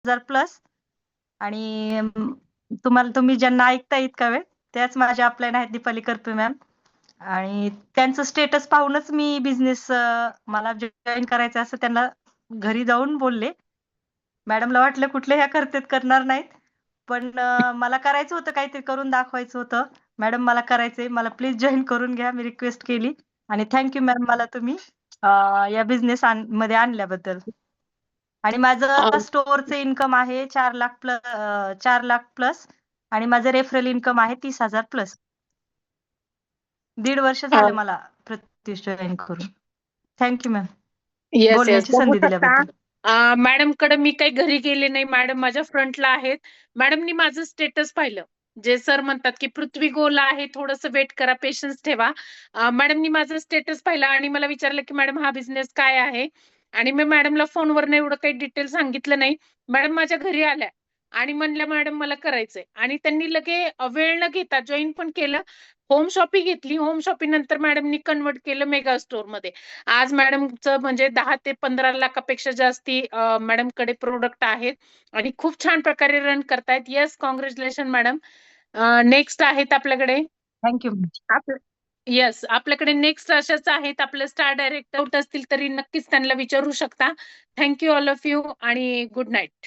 20,000 plus आणि तुम्ही ज्यांना ऐकता इतका वेळ त्याच माझ्या अपलाईन आहेत दीपाली करपे मॅम आणि त्यांचं स्टेटस पाहूनच मी बिझनेस मला जॉईन करायचं असं त्यांना घरी जाऊन बोलले. मॅडमला वाटलं कुठल्या ह्या करणार नाहीत. पण मला करायचं होतं काहीतरी करून दाखवायचं होतं. मॅडम मला करायचंय. मला प्लीज जॉइन करून घ्या. मी रिक्वेस्ट केली आणि थँक यू मॅम मला तुम्ही या बिझनेस मध्ये आणल्याबद्दल. आणि माझं स्टोअरचं इन्कम आहे 4 लाख प्लस आणि माझं रेफरल इन्कम आहे 30,000 प्लस. 1.5 वर्ष झालं मला प्रत्युष जॉईन करून. थँक यू मॅम येस बोलण्याची बघू संधी शकता. दिल्याबद्दल. मॅडम कडे मी काही घरी गेले नाही. मॅडम माझ्या फ्रंटला आहेत. मॅडमनी माझं स्टेटस पाहिलं. जे सर म्हणतात की पृथ्वी गोल आहे, थोडंसं वेट करा, पेशन्स ठेवा. मॅडमनी माझं स्टेटस पाहिलं आणि मला विचारलं की मॅडम हा बिझनेस काय आहे? आणि मी मॅडमला फोनवर एवढं काही डिटेल सांगितलं नाही. मॅडम माझ्या घरी आल्या आणि म्हणल्या मॅडम मला करायचंय आणि त्यांनी लगे वेळ न घेता जॉईन पण केलं. होम शॉपिंग घेतली. होम शॉपिंग नंतर मॅडमनी कन्वर्ट केलं मेगा स्टोअर मध्ये. आज मॅडमचं म्हणजे 10 ते 15 लाखापेक्षा जास्ती मॅडमकडे प्रोडक्ट आहेत आणि खूप छान प्रकारे रन करतायत. Yes, congratulation madam. नेक्स्ट आहेत आपल्याकडे. थँक्यू. येस, आपल्याकडे नेक्स्ट अशाच आहेत. आपले स्टार डायरेक्टर असतील तरी नक्कीच त्यांना विचारू शकता. थँक्यू ऑल ऑफ यू आणि गुड नाईट.